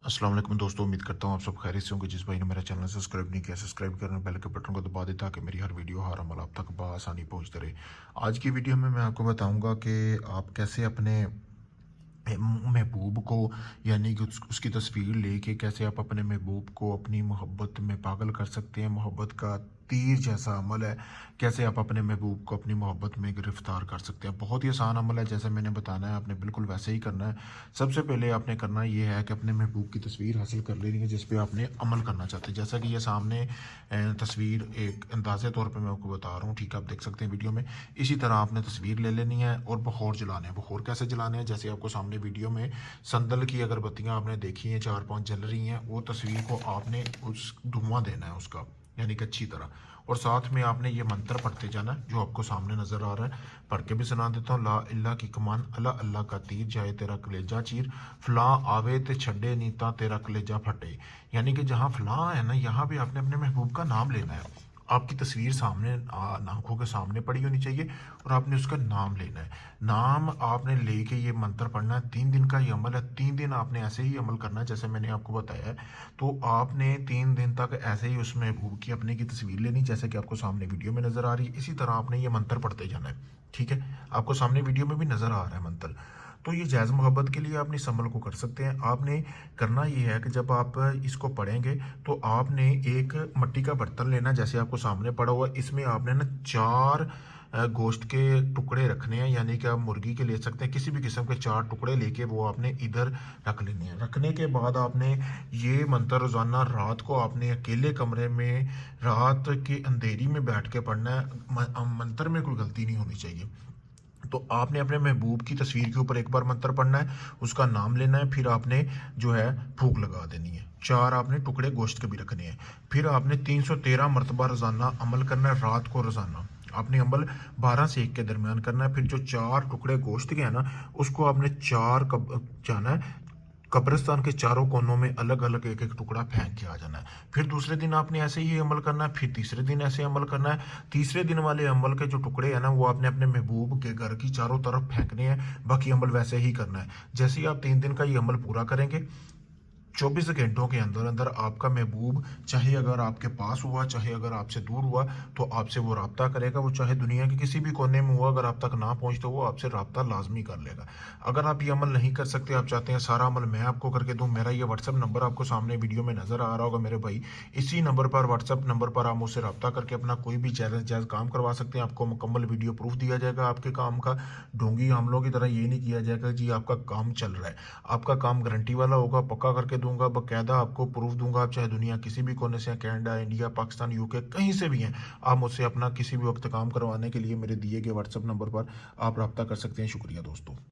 अस्सलाम वालेकुम दोस्तों, उम्मीद करता हूँ आप सब खैरियत से होंगे। जिस भाई ने मेरा चैनल सब्सक्राइब नहीं किया, सब्सक्राइब करने बेल के बटन को दबा दें ताकि मेरी हर वीडियो हर अमल आप तक बआसानी पहुँचते रहे। आज की वीडियो में मैं आपको बताऊंगा कि आप कैसे अपने महबूब को यानी कि उसकी तस्वीर लेके कैसे आप अपने महबूब को अपनी मोहब्बत में पागल कर सकते हैं। मोहब्बत का तीर जैसा अमल है, कैसे आप अपने महबूब को अपनी मोहब्बत में गिरफ्तार कर सकते हैं। बहुत ही आसान अमल है, जैसे मैंने बताना है आपने बिल्कुल वैसे ही करना है। सबसे पहले आपने करना ये है कि अपने महबूब की तस्वीर हासिल कर लेनी है जिस पे आपने अमल करना चाहते हैं। जैसा कि ये सामने तस्वीर एक अंदाजे तौर पे मैं आपको बता रहा हूँ, ठीक है, आप देख सकते हैं वीडियो में। इसी तरह आपने तस्वीर ले लेनी है और बखौर जलाने हैं। बखौर कैसे जलाने हैं, जैसे आपको सामने वीडियो में संदल की अगरबत्तियाँ आपने देखी हैं 4-5 जल रही हैं, वो तस्वीर को आपने उस धुआं देना है उसका, यानी कि अच्छी तरह। और साथ में आपने ये मंत्र पढ़ते जाना है जो आपको सामने नज़र आ रहा है। पढ़ के भी सुना देता हूँ। ला इल्ला की कमान, अल्लाह अल्लाह का तीर, जाए तेरा कलेजा चीर, फलां आवे ते छड़े नीता तेरा कलेजा फटे। यानी कि जहाँ फलां है ना, यहाँ भी आपने अपने महबूब का नाम लेना है। आपकी तस्वीर सामने आंखों के सामने पड़ी होनी चाहिए और आपने उसका नाम लेना है। नाम आपने लेके ये मंत्र पढ़ना है। 3 दिन का ये अमल है। 3 दिन आपने ऐसे ही अमल करना है जैसे मैंने आपको बताया है। तो आपने 3 दिन तक ऐसे ही उस महबूब की अपने की तस्वीर लेनी, जैसे कि आपको सामने वीडियो में नज़र आ रही है। इसी तरह आपने ये मंत्र पढ़ते जाना है, ठीक है। आपको सामने वीडियो में भी नज़र आ रहा है मंत्र। तो ये जायज़ मोहब्बत के लिए आपने इस अमल को कर सकते हैं। आपने करना ये है कि जब आप इसको पढ़ेंगे तो आपने एक मिट्टी का बर्तन लेना, जैसे आपको सामने पड़ा हुआ है। इसमें आपने ना 4 गोश्त के टुकड़े रखने हैं, यानी कि आप मुर्गी के ले सकते हैं, किसी भी किस्म के 4 टुकड़े लेके वो आपने इधर रख लेने हैं। रखने के बाद आपने ये मंत्र रोज़ाना रात को आपने अकेले कमरे में रात के अंधेरी में बैठ के पढ़ना है। मंत्र में कोई गलती नहीं होनी चाहिए। तो आपने अपने महबूब की तस्वीर के ऊपर एक बार मंत्र पढ़ना है, उसका नाम लेना है, फिर आपने जो है फूंक लगा देनी है। 4 आपने टुकड़े गोश्त के भी रखने हैं। फिर आपने 313 मरतबा रोज़ाना अमल करना है। रात को रोज़ाना आपने अमल 12 से 1 के दरमियान करना है। फिर जो 4 टुकड़े गोश्त के हैं ना, उसको आपने 4 कब जाना है, कब्रिस्तान के चारों कोनों में अलग अलग एक एक टुकड़ा फेंक के आ जाना है। फिर दूसरे दिन आपने ऐसे ही अमल करना है। फिर तीसरे दिन ऐसे अमल करना है। तीसरे दिन वाले अमल के जो टुकड़े हैं ना, वो आपने अपने महबूब के घर की चारों तरफ फेंकने हैं। बाकी अमल वैसे ही करना है। जैसे ही आप 3 दिन का ये अमल पूरा करेंगे, 24 घंटों के अंदर अंदर आपका महबूब, चाहे अगर आपके पास हुआ चाहे अगर आपसे दूर हुआ, तो आपसे वो रब्ता करेगा। वो चाहे दुनिया के किसी भी कोने में हुआ, अगर आप तक ना पहुंचे तो वो आपसे रब्ता लाजमी कर लेगा। अगर आप ये अमल नहीं कर सकते, आप चाहते हैं सारा अमल मैं आपको करके दूं, मेरा ये व्हाट्सअप नंबर आपको सामने वीडियो में नज़र आ रहा होगा मेरे भाई। इसी नंबर पर, व्हाट्सअप नंबर पर आप मुझसे रब्ता करके अपना कोई भी चैलेंज जायज़ काम करवा सकते हैं। आपको मुकम्मल वीडियो प्रूफ दिया जाएगा आपके काम का। ढोंगी हमलों की तरह ये नहीं किया जाएगा जी आपका काम चल रहा है। आपका काम गारंटी वाला होगा, पक्का करके दूंगा, बाकायदा आपको प्रूफ दूंगा। आप चाहे दुनिया किसी भी कोने से, कनाडा, इंडिया, पाकिस्तान, यूके, कहीं से भी हैं, आप मुझसे अपना किसी भी वक्त काम करवाने के लिए मेरे दिए गए व्हाट्सएप नंबर पर आप रब्ता कर सकते हैं। शुक्रिया दोस्तों।